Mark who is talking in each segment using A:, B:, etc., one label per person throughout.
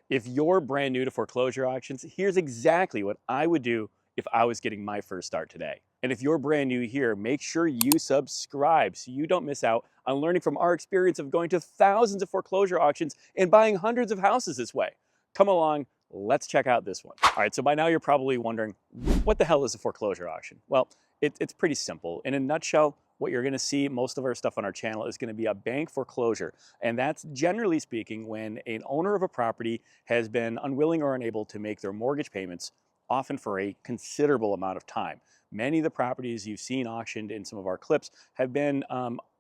A: If you're brand new to foreclosure auctions, here's exactly what I would do if I was getting my first start today. And if you're brand new here, make sure you subscribe so you don't miss out on learning from our experience of going to thousands of foreclosure auctions and buying hundreds of houses this way. Come along, let's check out this one. All right, so by now you're probably wondering, what the hell is a foreclosure auction? Well, it's pretty simple. In a nutshell, what you're gonna see, most of our stuff on our channel is gonna be a bank foreclosure. And that's generally speaking when an owner of a property has been unwilling or unable to make their mortgage payments, often for a considerable amount of time. Many of the properties you've seen auctioned in some of our clips have been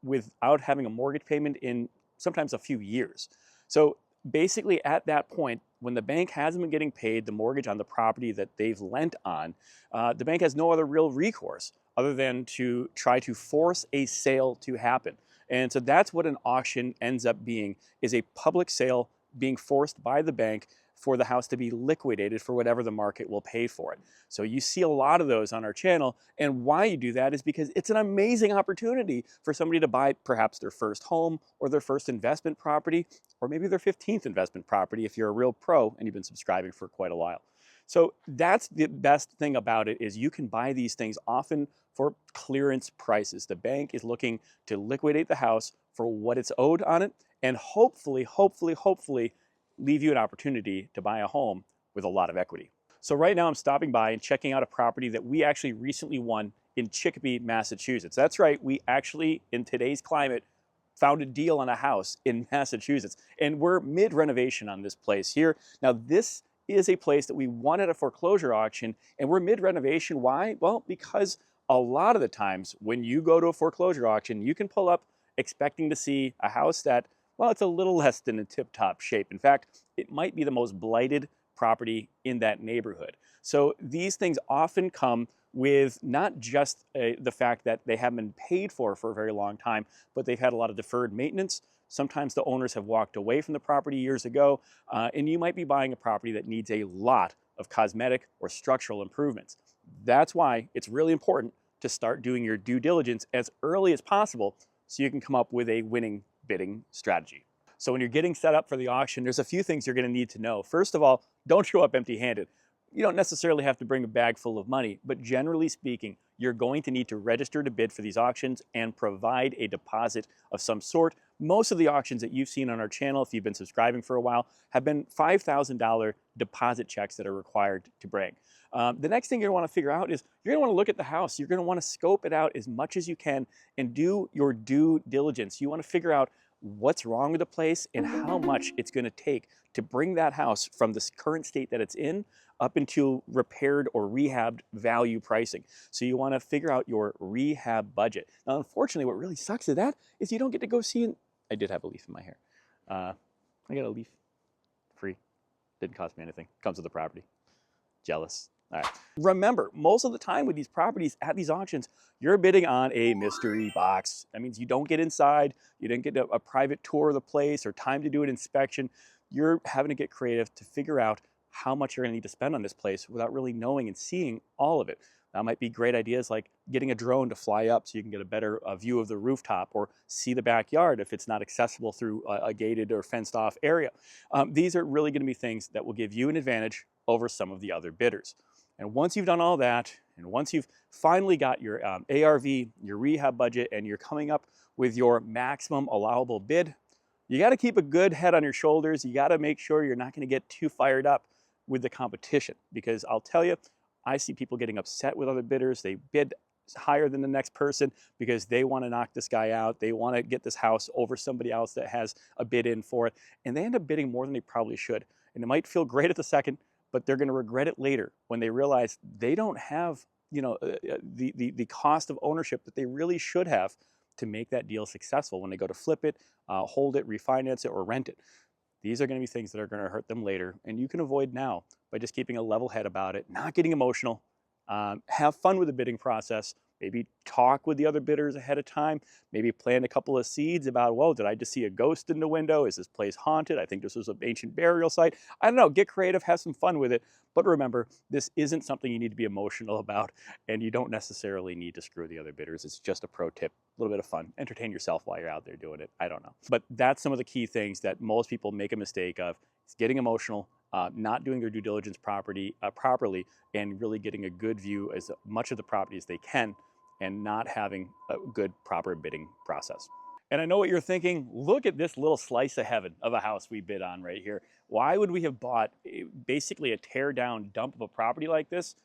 A: without having a mortgage payment in sometimes a few years. So basically at that point, when the bank hasn't been getting paid the mortgage on the property that they've lent on, the bank has no other real recourse other than to try to force a sale to happen. And so that's what an auction ends up being, is a public sale being forced by the bank for the house to be liquidated for whatever the market will pay for it. So you see a lot of those on our channel, and why you do that is because it's an amazing opportunity for somebody to buy perhaps their first home or their first investment property, or maybe their 15th investment property if you're a real pro and you've been subscribing for quite a while. So that's the best thing about it, is you can buy these things often for clearance prices. The bank is looking to liquidate the house for what it's owed on it, and hopefully leave you an opportunity to buy a home with a lot of equity. So right now I'm stopping by and checking out a property that we actually recently won in Chicopee, Massachusetts. That's right, we actually, in today's climate, found a deal on a house in Massachusetts. And we're mid-renovation on this place here. Now this is a place that we won at a foreclosure auction, and we're mid-renovation. Why? Well, because a lot of the times when you go to a foreclosure auction, you can pull up expecting to see a house that, well, it's a little less than in tip-top shape. In fact, it might be the most blighted property in that neighborhood. So these things often come with not just the fact that they haven't been paid for a very long time, but they've had a lot of deferred maintenance. Sometimes the owners have walked away from the property years ago, and you might be buying a property that needs a lot of cosmetic or structural improvements. That's why it's really important to start doing your due diligence as early as possible so you can come up with a winning bidding strategy. So when you're getting set up for the auction, there's a few things you're going to need to know. First of all, don't show up empty-handed. You don't necessarily have to bring a bag full of money, but generally speaking, you're going to need to register to bid for these auctions and provide a deposit of some sort. Most of the auctions that you've seen on our channel, if you've been subscribing for a while, have been $5,000 deposit checks that are required to bring. The next thing you're going to want to figure out is you're going to want to look at the house. You're going to want to scope it out as much as you can and do your due diligence. You want to figure out what's wrong with the place and how much it's going to take to bring that house from this current state that it's in up into repaired or rehabbed value pricing. So you want to figure out your rehab budget. Now, unfortunately, what really sucks at that is you don't get to go see I did have a leaf in my hair. I got a leaf free. Didn't cost me anything. Comes with the property. Jealous. All right. Remember, most of the time with these properties at these auctions, you're bidding on a mystery box. That means you don't get inside, you didn't get a private tour of the place or time to do an inspection. You're having to get creative to figure out how much you're going to need to spend on this place without really knowing and seeing all of it. That might be great ideas like getting a drone to fly up so you can get a better view of the rooftop or see the backyard if it's not accessible through a gated or fenced off area. These are really going to be things that will give you an advantage over some of the other bidders. And once you've done all that, and once you've finally got your ARV, your rehab budget, and you're coming up with your maximum allowable bid, you got to keep a good head on your shoulders. You got to make sure you're not going to get too fired up with the competition, because I'll tell you, I see people getting upset with other bidders. They bid higher than the next person because they want to knock this guy out. They want to get this house over somebody else that has a bid in for it, and they end up bidding more than they probably should. And it might feel great at the second, but they're going to regret it later when they realize they don't have, you know, the cost of ownership that they really should have to make that deal successful when they go to flip it, hold it, refinance it, or rent it. These are going to be things that are going to hurt them later, and you can avoid now by just keeping a level head about it, not getting emotional, have fun with the bidding process, maybe talk with the other bidders ahead of time, maybe plant a couple of seeds about, well, did I just see a ghost in the window? Is this place haunted? I think this was an ancient burial site. I don't know, get creative, have some fun with it. But remember, this isn't something you need to be emotional about, and you don't necessarily need to screw the other bidders. It's just a pro tip, a little bit of fun. Entertain yourself while you're out there doing it. I don't know. But that's some of the key things that most people make a mistake of. It's getting emotional not doing their due diligence properly, and really getting a good view as much of the property as they can, and not having a good, proper bidding process. And I know what you're thinking. Look at this little slice of heaven of a house we bid on right here. Why would we have bought basically a tear down dump of a property like this?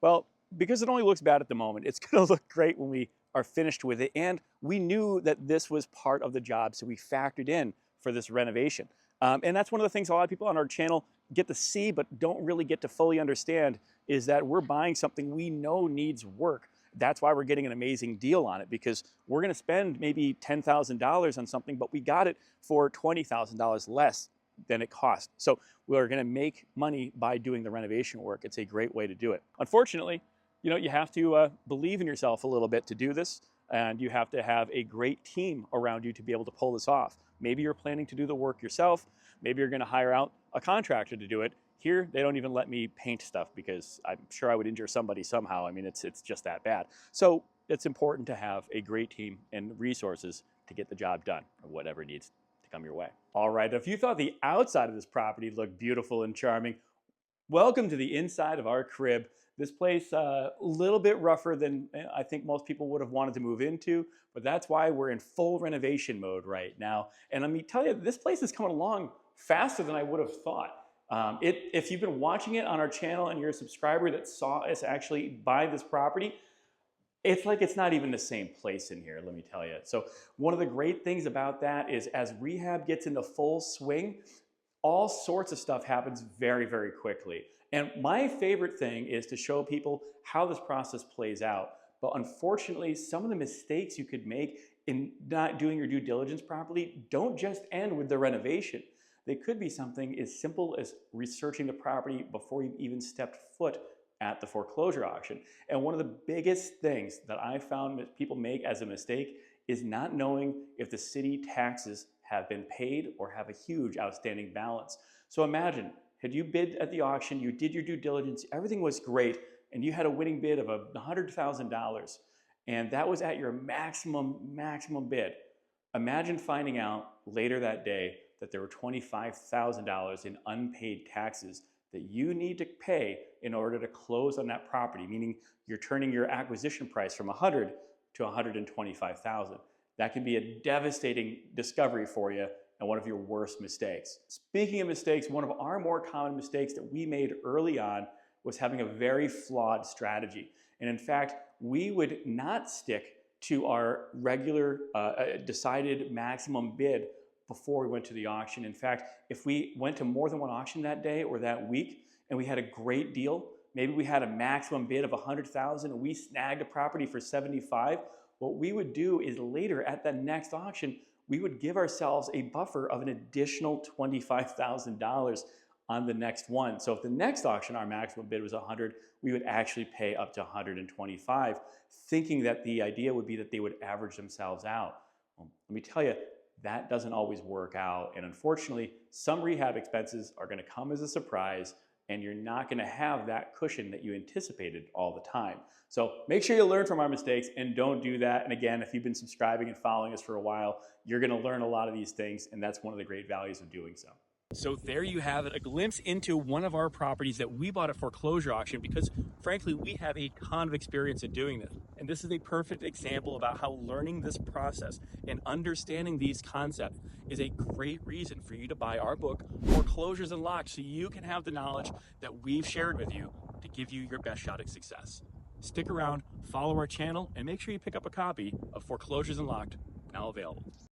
A: Well, because it only looks bad at the moment. It's going to look great when we are finished with it. And we knew that this was part of the job, so we factored in for this renovation. And that's one of the things a lot of people on our channel get to see but don't really get to fully understand, is that we're buying something we know needs work. That's why we're getting an amazing deal on it, because we're going to spend maybe $10,000 on something, but we got it for $20,000 less than it cost. So we're going to make money by doing the renovation work. It's a great way to do it. Unfortunately, you have to believe in yourself a little bit to do this, and you have to have a great team around you to be able to pull this off. Maybe you're planning to do the work yourself. Maybe you're going to hire out a contractor to do it. Here, they don't even let me paint stuff because I'm sure I would injure somebody somehow. I mean, it's just that bad. So it's important to have a great team and resources to get the job done, or whatever needs to come your way. All right, if you thought the outside of this property looked beautiful and charming, welcome to the inside of our crib. This place a little bit rougher than I think most people would have wanted to move into, but that's why we're in full renovation mode right now. And let me tell you, this place is coming along faster than I would have thought. If you've been watching it on our channel and you're a subscriber that saw us actually buy this property, it's like it's not even the same place in here, let me tell you. So one of the great things about that is, as rehab gets into full swing, all sorts of stuff happens very, very quickly. And my favorite thing is to show people how this process plays out. But unfortunately, some of the mistakes you could make in not doing your due diligence properly don't just end with the renovation. They could be something as simple as researching the property before you've even stepped foot at the foreclosure auction. And one of the biggest things that I found people make as a mistake is not knowing if the city taxes have been paid or have a huge outstanding balance. So imagine, had you bid at the auction, you did your due diligence, everything was great, and you had a winning bid of $100,000, and that was at your maximum bid. Imagine finding out later that day that there were $25,000 in unpaid taxes that you need to pay in order to close on that property, meaning you're turning your acquisition price from $100,000 to $125,000. That can be a devastating discovery for you and one of your worst mistakes. Speaking of mistakes, one of our more common mistakes that we made early on was having a very flawed strategy. And in fact, we would not stick to our regular decided maximum bid before we went to the auction. In fact, if we went to more than one auction that day or that week and we had a great deal, maybe we had a maximum bid of $100,000 and we snagged a property for $75,000, what we would do is later at the next auction, we would give ourselves a buffer of an additional $25,000 on the next one. So if the next auction, our maximum bid was $100,000, we would actually pay up to $125,000, thinking that the idea would be that they would average themselves out. Well, let me tell you, that doesn't always work out. And unfortunately, some rehab expenses are gonna come as a surprise, and you're not gonna have that cushion that you anticipated all the time. So make sure you learn from our mistakes and don't do that. And again, if you've been subscribing and following us for a while, you're gonna learn a lot of these things, and that's one of the great values of doing so. So there you have it, a glimpse into one of our properties that we bought at foreclosure auction because frankly, we have a ton of experience in doing this. And this is a perfect example about how learning this process and understanding these concepts is a great reason for you to buy our book, Foreclosures Unlocked, so you can have the knowledge that we've shared with you to give you your best shot at success. Stick around, follow our channel, and make sure you pick up a copy of Foreclosures Unlocked, now available.